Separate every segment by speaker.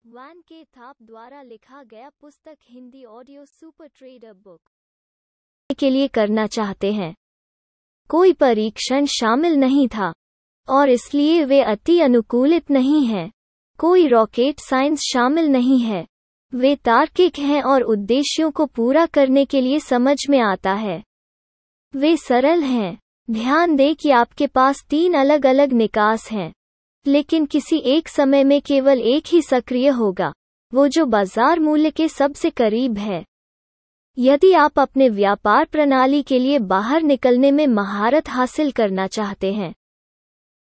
Speaker 1: वान के थाप द्वारा लिखा गया पुस्तक Hindi audio super trader book के लिए करना चाहते हैं। कोई परीक्षण शामिल नहीं था और इसलिए वे अति अनुकूलित नहीं हैं। कोई रॉकेट साइंस शामिल नहीं है। वे तार्किक हैं और उद्देश्यों को पूरा करने के लिए समझ में आता है। वे सरल हैं। ध्यान दें कि आपके पास 3 अलग अलग निकास हैं, लेकिन किसी एक समय में केवल एक ही सक्रिय होगा, वो जो बाजार मूल्य के सबसे करीब है। यदि आप अपने व्यापार प्रणाली के लिए बाहर निकलने में महारत हासिल करना चाहते हैं,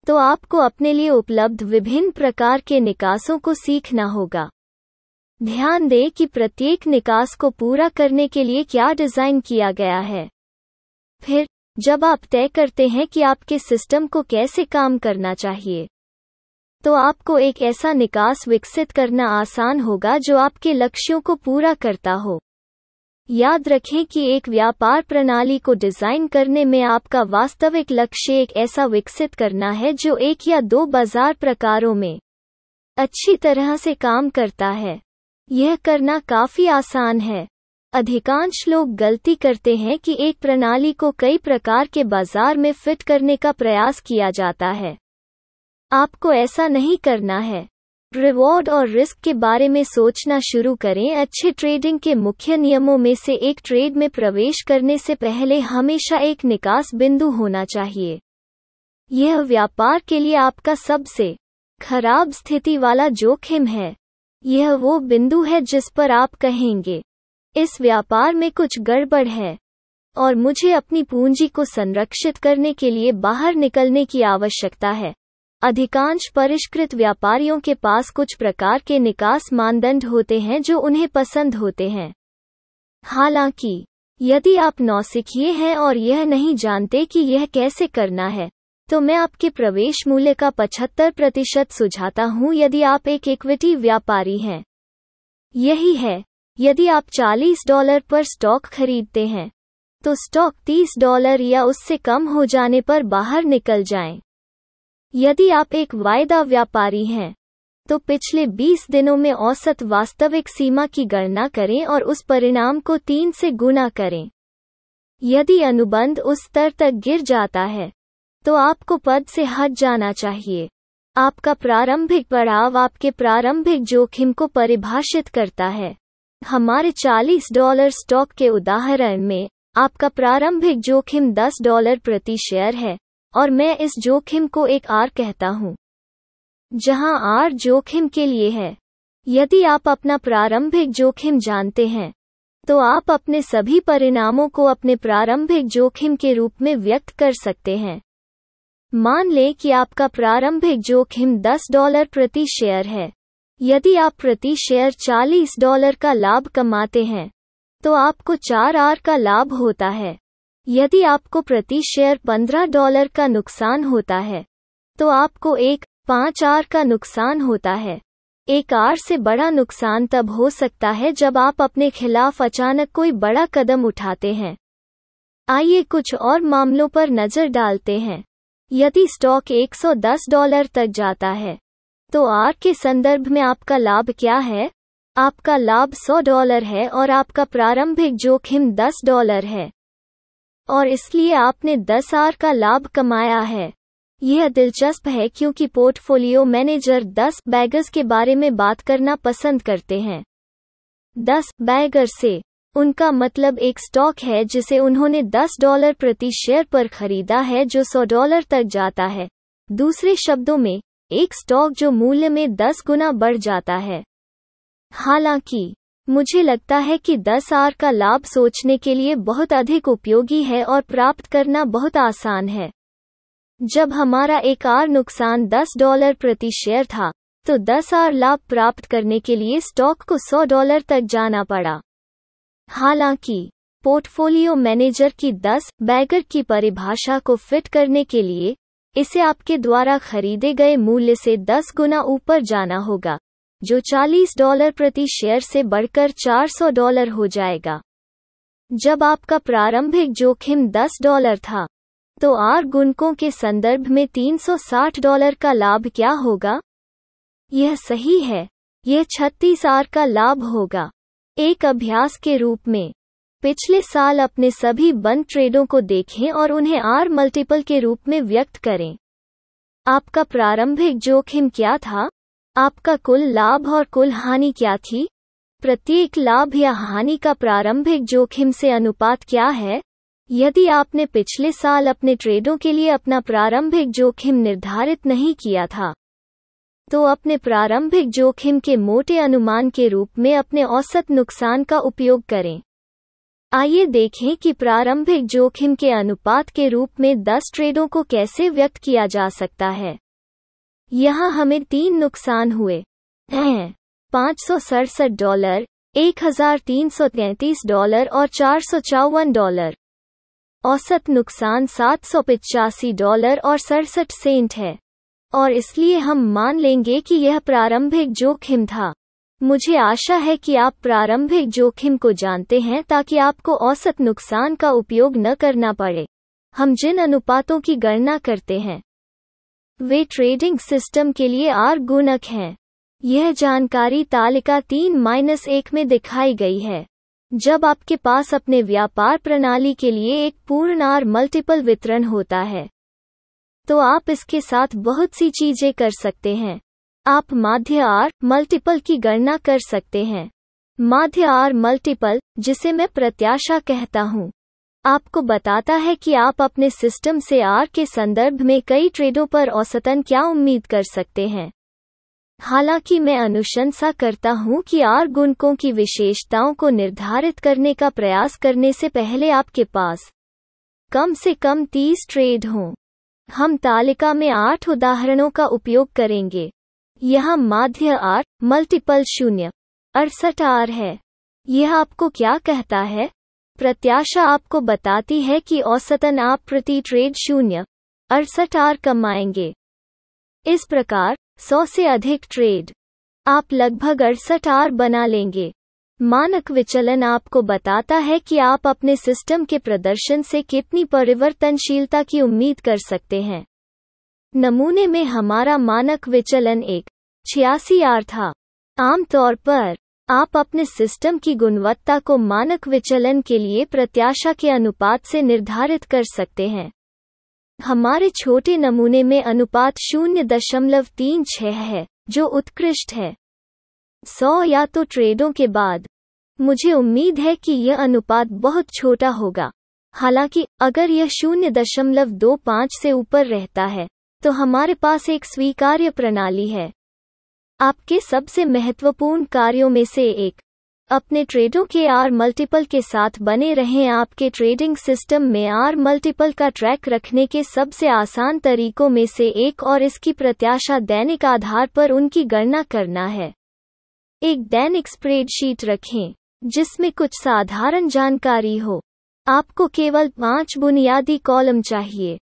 Speaker 1: तो आपको अपने लिए उपलब्ध विभिन्न प्रकार के निकासों को सीखना होगा। ध्यान दें कि प्रत्येक निकास को पूरा करने के लिए क्या डिजाइन किया गया है। फिर, जब आप तय करते हैं कि आपके सिस्टम को कैसे काम करना चाहिए, तो आपको एक ऐसा निकास विकसित करना आसान होगा जो आपके लक्ष्यों को पूरा करता हो। याद रखें कि एक व्यापार प्रणाली को डिजाइन करने में आपका वास्तविक लक्ष्य एक ऐसा विकसित करना है जो 1 या 2 बाजार प्रकारों में अच्छी तरह से काम करता है। यह करना काफी आसान है। अधिकांश लोग गलती करते हैं कि एक प्रणाली को कई प्रकार के बाजार में फिट करने का प्रयास किया जाता है। आपको ऐसा नहीं करना है। रिवॉर्ड और रिस्क के बारे में सोचना शुरू करें। अच्छे ट्रेडिंग के मुख्य नियमों में से एक, ट्रेड में प्रवेश करने से पहले हमेशा एक निकास बिंदु होना चाहिए। यह व्यापार के लिए आपका सबसे खराब स्थिति वाला जोखिम है। यह वो बिंदु है जिस पर आप कहेंगे, इस व्यापार में कुछ गड़बड़ है और मुझे अपनी पूंजी को संरक्षित करने के लिए बाहर निकलने की आवश्यकता है। अधिकांश परिष्कृत व्यापारियों के पास कुछ प्रकार के निकास मानदंड होते हैं जो उन्हें पसंद होते हैं। हालांकि, यदि आप नौसिखिए हैं और यह नहीं जानते कि यह कैसे करना है, तो मैं आपके प्रवेश मूल्य का 75% सुझाता हूं यदि आप एक इक्विटी व्यापारी हैं। यही है, यदि आप $40 पर स्टॉक खरीदते हैं, तो स्टॉक $30 या उससे कम हो जाने पर बाहर निकल जाएं। यदि आप एक वायदा व्यापारी हैं, तो पिछले 20 दिनों में औसत वास्तविक सीमा की गणना करें और उस परिणाम को 3 से गुणा करें। यदि अनुबंध उस स्तर तक गिर जाता है, तो आपको पद से हट जाना चाहिए। आपका प्रारंभिक पड़ाव आपके प्रारंभिक जोखिम को परिभाषित करता है। हमारे $40 स्टॉक के उदाहरण में, आपका प्रारंभिक जोखिम $10 प्रति शेयर है, और मैं इस जोखिम को एक आर कहता हूं, जहां आर जोखिम के लिए है। यदि आप अपना प्रारंभिक जोखिम जानते हैं, तो आप अपने सभी परिणामों को अपने प्रारंभिक जोखिम के रूप में व्यक्त कर सकते हैं। मान लें कि आपका प्रारंभिक जोखिम $10 प्रति शेयर है। यदि आप प्रति शेयर $40 का लाभ कमाते हैं, तो आपको 4 आर का लाभ होता है। यदि आपको प्रति शेयर $15 का नुकसान होता है, तो आपको 5 आर का नुकसान होता है। 1 आर से बड़ा नुकसान तब हो सकता है जब आप अपने खिलाफ अचानक कोई बड़ा कदम उठाते हैं। आइए कुछ और मामलों पर नजर डालते हैं। यदि स्टॉक $110 तक जाता है, तो आर के संदर्भ में आपका लाभ क्या है? आपका लाभ $100 है और आपका प्रारंभिक जोखिम $10 है, और इसलिए आपने 10 आर का लाभ कमाया है। यह दिलचस्प है क्योंकि पोर्टफोलियो मैनेजर 10 बैगर्स के बारे में बात करना पसंद करते हैं। 10 बैगर से उनका मतलब एक स्टॉक है जिसे उन्होंने $10 प्रति शेयर पर खरीदा है जो $100 तक जाता है। दूसरे शब्दों में, एक स्टॉक जो मूल्य में 10 गुना बढ़ जाता है। हालांकि, मुझे लगता है कि 10 आर का लाभ सोचने के लिए बहुत अधिक उपयोगी है और प्राप्त करना बहुत आसान है। जब हमारा 1 आर नुकसान $10 प्रति शेयर था, तो 10 आर लाभ प्राप्त करने के लिए स्टॉक को $100 तक जाना पड़ा। हालांकि, पोर्टफोलियो मैनेजर की 10 बैगर की परिभाषा को फिट करने के लिए, इसे आपके द्वारा खरीदे गए मूल्य से 10 गुना ऊपर जाना होगा, जो $40 प्रति शेयर से बढ़कर $400 हो जाएगा। जब आपका प्रारंभिक जोखिम $10 था, तो आर गुणकों के संदर्भ में $360 का लाभ क्या होगा? यह सही है। यह 36 आर का लाभ होगा। एक अभ्यास के रूप में पिछले साल अपने सभी बंद ट्रेडों को देखें और उन्हें आर मल्टीपल के रूप में व्यक्त करें। आपका प्रारंभिक जोखिम क्या था? आपका कुल लाभ और कुल हानि क्या थी? प्रत्येक लाभ या हानि का प्रारंभिक जोखिम से अनुपात क्या है? यदि आपने पिछले साल अपने ट्रेडों के लिए अपना प्रारंभिक जोखिम निर्धारित नहीं किया था, तो अपने प्रारंभिक जोखिम के मोटे अनुमान के रूप में अपने औसत नुकसान का उपयोग करें। आइए देखें कि प्रारंभिक जोखिम के अनुपात के रूप में 10 ट्रेडों को कैसे व्यक्त किया जा सकता है। यहाँ हमें 3 नुकसान हुए हैं: $567, $1333 और $454। औसत नुकसान $785 और 67 सेंट है, और इसलिए हम मान लेंगे कि यह प्रारंभिक जोखिम था। मुझे आशा है कि आप प्रारंभिक जोखिम को जानते हैं ताकि आपको औसत नुकसान का उपयोग न करना पड़े। हम जिन अनुपातों की गणना करते हैं वे ट्रेडिंग सिस्टम के लिए आर गुणक हैं। यह जानकारी तालिका 3-1 में दिखाई गई है। जब आपके पास अपने व्यापार प्रणाली के लिए एक पूर्ण आर मल्टीपल वितरण होता है, तो आप इसके साथ बहुत सी चीजें कर सकते हैं। आप माध्य आर मल्टीपल की गणना कर सकते हैं। माध्य आर मल्टीपल, जिसे मैं प्रत्याशा कहता हूं, आपको बताता है कि आप अपने सिस्टम से आर के संदर्भ में कई ट्रेडों पर औसतन क्या उम्मीद कर सकते हैं। हालांकि मैं अनुशंसा करता हूं कि आर गुणकों की विशेषताओं को निर्धारित करने का प्रयास करने से पहले आपके पास कम से कम 30 ट्रेड हों। हम तालिका में 8 उदाहरणों का उपयोग करेंगे। यहाँ माध्य आर मल्टीपल 0.68 आर है। यह आपको क्या कहता है? प्रत्याशा आपको बताती है कि औसतन आप प्रति ट्रेड 0.68 आर कमाएंगे। इस प्रकार 100 से अधिक ट्रेड आप लगभग 68 आर बना लेंगे। मानक विचलन आपको बताता है कि आप अपने सिस्टम के प्रदर्शन से कितनी परिवर्तनशीलता की उम्मीद कर सकते हैं। नमूने में हमारा मानक विचलन 1.86 आर था। आमतौर पर आप अपने सिस्टम की गुणवत्ता को मानक विचलन के लिए प्रत्याशा के अनुपात से निर्धारित कर सकते हैं। हमारे छोटे नमूने में अनुपात 0.36 है, जो उत्कृष्ट है। 100 या तो ट्रेडों के बाद मुझे उम्मीद है कि यह अनुपात बहुत छोटा होगा। हालांकि अगर यह 0.25 से ऊपर रहता है, तो हमारे पास एक स्वीकार्य प्रणाली है। आपके सबसे महत्वपूर्ण कार्यों में से एक, अपने ट्रेडों के आर मल्टीपल के साथ बने रहें। आपके ट्रेडिंग सिस्टम में आर मल्टीपल का ट्रैक रखने के सबसे आसान तरीकों में से एक और इसकी प्रत्याशा दैनिक आधार पर उनकी गणना करना है। एक दैनिक स्प्रेडशीट रखें जिसमें कुछ साधारण जानकारी हो। आपको केवल 5 बुनियादी कॉलम चाहिए: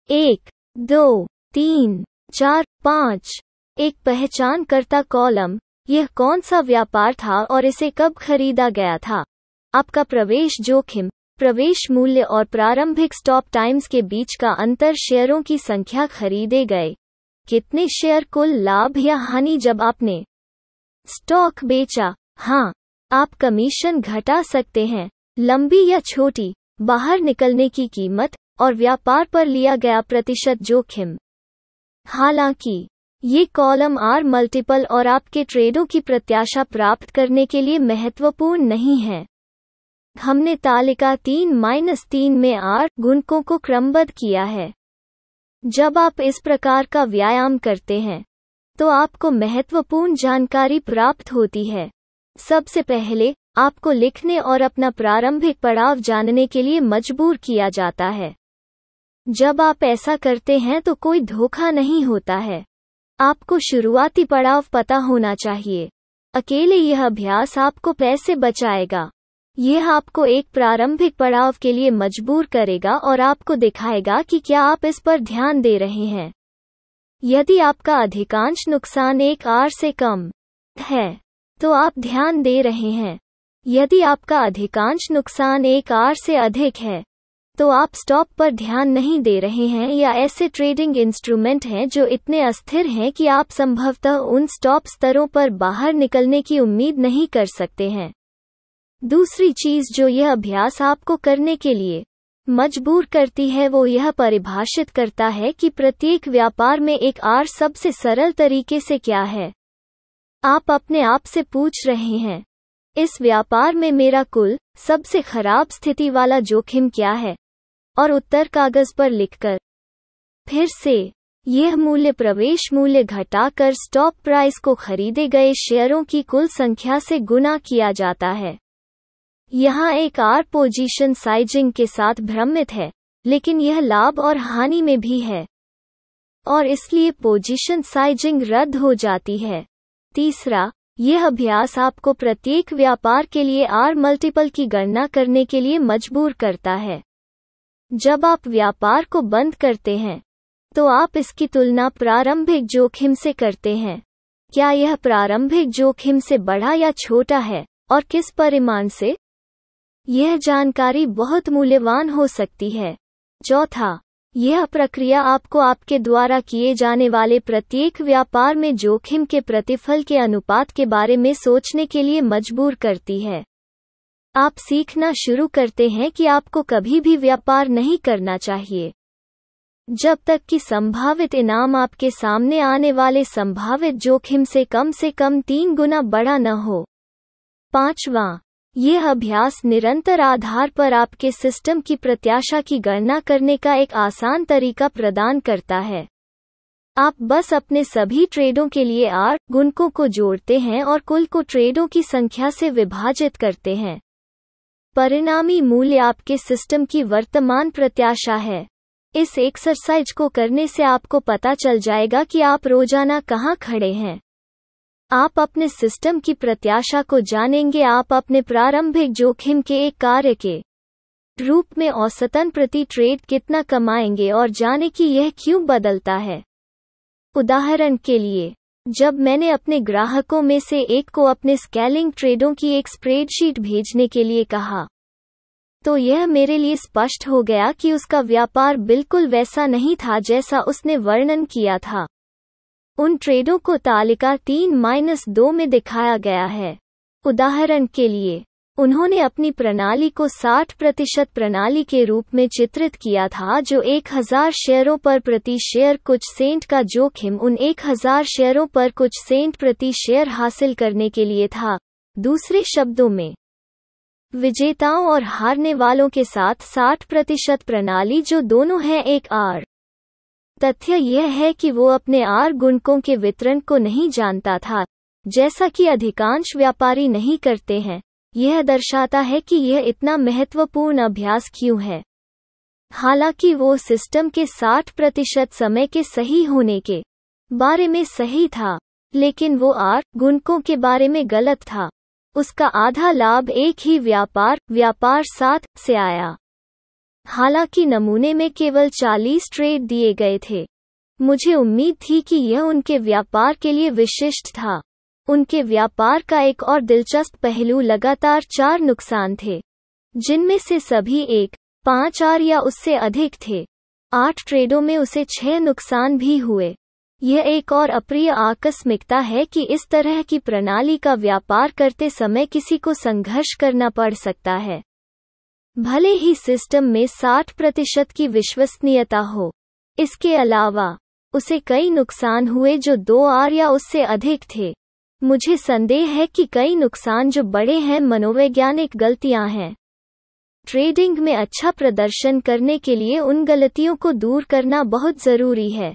Speaker 1: 1, 2, 3, 4, 5। एक पहचानकर्ता कॉलम, यह कौन सा व्यापार था और इसे कब खरीदा गया था। आपका प्रवेश जोखिम, प्रवेश मूल्य और प्रारंभिक स्टॉप टाइम्स के बीच का अंतर, शेयरों की संख्या, खरीदे गए कितने शेयर, कुल लाभ या हानि जब आपने स्टॉक बेचा। हाँ, आप कमीशन घटा सकते हैं, लंबी या छोटी, बाहर निकलने की कीमत और व्यापार पर लिया गया प्रतिशत जोखिम। हालांकि ये कॉलम आर मल्टीपल और आपके ट्रेडों की प्रत्याशा प्राप्त करने के लिए महत्वपूर्ण नहीं है। हमने तालिका 3-3 में आर गुणकों को क्रमबद्ध किया है। जब आप इस प्रकार का व्यायाम करते हैं, तो आपको महत्वपूर्ण जानकारी प्राप्त होती है। सबसे पहले, आपको लिखने और अपना प्रारंभिक पड़ाव जानने के लिए मजबूर किया जाता है। जब आप ऐसा करते हैं तो कोई धोखा नहीं होता है। आपको शुरुआती पड़ाव पता होना चाहिए। अकेले यह अभ्यास आपको पैसे बचाएगा। यह आपको एक प्रारंभिक पड़ाव के लिए मजबूर करेगा और आपको दिखाएगा कि क्या आप इस पर ध्यान दे रहे हैं। यदि आपका अधिकांश नुकसान 1 आर से कम है, तो आप ध्यान दे रहे हैं। यदि आपका अधिकांश नुकसान 1 आर से अधिक है, तो आप स्टॉप पर ध्यान नहीं दे रहे हैं या ऐसे ट्रेडिंग इंस्ट्रूमेंट हैं जो इतने अस्थिर हैं कि आप संभवतः उन स्टॉप स्तरों पर बाहर निकलने की उम्मीद नहीं कर सकते हैं। दूसरी चीज जो यह अभ्यास आपको करने के लिए मजबूर करती है वो यह परिभाषित करता है कि प्रत्येक व्यापार में एक आर सबसे सरल तरीके से क्या है। आप अपने आप से पूछ रहे हैं, इस व्यापार में मेरा कुल सबसे खराब स्थिति वाला जोखिम क्या है, और उत्तर कागज पर लिखकर फिर से यह मूल्य प्रवेश मूल्य घटाकर स्टॉप प्राइस को खरीदे गए शेयरों की कुल संख्या से गुणा किया जाता है। यहाँ एक आर पोजीशन साइजिंग के साथ भ्रमित है, लेकिन यह लाभ और हानि में भी है, और इसलिए पोजीशन साइजिंग रद्द हो जाती है। तीसरा, यह अभ्यास आपको प्रत्येक व्यापार के लिए आर मल्टीपल की गणना करने के लिए मजबूर करता है। जब आप व्यापार को बंद करते हैं, तो आप इसकी तुलना प्रारंभिक जोखिम से करते हैं। क्या यह प्रारंभिक जोखिम से बड़ा या छोटा है, और किस परिमाण से? यह जानकारी बहुत मूल्यवान हो सकती है। चौथा, यह प्रक्रिया आपको आपके द्वारा किए जाने वाले प्रत्येक व्यापार में जोखिम के प्रतिफल के अनुपात के बारे में सोचने के लिए मजबूर करती है। आप सीखना शुरू करते हैं कि आपको कभी भी व्यापार नहीं करना चाहिए जब तक कि संभावित इनाम आपके सामने आने वाले संभावित जोखिम से कम 3 गुना बड़ा न हो। पांचवां, यह अभ्यास निरंतर आधार पर आपके सिस्टम की प्रत्याशा की गणना करने का एक आसान तरीका प्रदान करता है। आप बस अपने सभी ट्रेडों के लिए आर गुणकों को जोड़ते हैं और कुल को ट्रेडों की संख्या से विभाजित करते हैं। परिणामी मूल्य आपके सिस्टम की वर्तमान प्रत्याशा है। इस एक्सरसाइज को करने से आपको पता चल जाएगा कि आप रोजाना कहाँ खड़े हैं। आप अपने सिस्टम की प्रत्याशा को जानेंगे। आप अपने प्रारंभिक जोखिम के एक कार्य के रूप में औसतन प्रति ट्रेड कितना कमाएंगे और जाने कि यह क्यों बदलता है। उदाहरण के लिए, जब मैंने अपने ग्राहकों में से एक को अपने स्केलिंग ट्रेडों की एक स्प्रेडशीट भेजने के लिए कहा, तो यह मेरे लिए स्पष्ट हो गया कि उसका व्यापार बिल्कुल वैसा नहीं था जैसा उसने वर्णन किया था। उन ट्रेडों को तालिका 3-2 में दिखाया गया है। उदाहरण के लिए, उन्होंने अपनी प्रणाली को 60% प्रणाली के रूप में चित्रित किया था जो 1000 शेयरों पर प्रति शेयर कुछ सेंट का जोखिम उन 1000 शेयरों पर कुछ सेंट प्रति शेयर हासिल करने के लिए था। दूसरे शब्दों में, विजेताओं और हारने वालों के साथ 60% प्रणाली जो दोनों है एक आर। तथ्य यह है कि वो अपने आर गुणकों के वितरण को नहीं जानता था, जैसा कि अधिकांश व्यापारी नहीं करते हैं। यह दर्शाता है कि यह इतना महत्वपूर्ण अभ्यास क्यों है। हालांकि वो सिस्टम के 60% समय के सही होने के बारे में सही था, लेकिन वो आर गुणकों के बारे में गलत था। उसका आधा लाभ एक ही व्यापार 7 से आया। हालांकि नमूने में केवल 40 ट्रेड दिए गए थे। मुझे उम्मीद थी कि यह उनके व्यापार के लिए विशिष्ट था। उनके व्यापार का एक और दिलचस्प पहलू लगातार 4 नुकसान थे, जिनमें से सभी 5 आर या उससे अधिक थे। 8 ट्रेडों में उसे 6 नुकसान भी हुए। यह एक और अप्रिय आकस्मिकता है कि इस तरह की प्रणाली का व्यापार करते समय किसी को संघर्ष करना पड़ सकता है, भले ही सिस्टम में 60% की विश्वसनीयता हो। इसके अलावा उसे कई नुकसान हुए जो 2 आर या उससे अधिक थे। मुझे संदेह है कि कई नुकसान जो बड़े हैं मनोवैज्ञानिक गलतियां हैं। ट्रेडिंग में अच्छा प्रदर्शन करने के लिए उन गलतियों को दूर करना बहुत जरूरी है।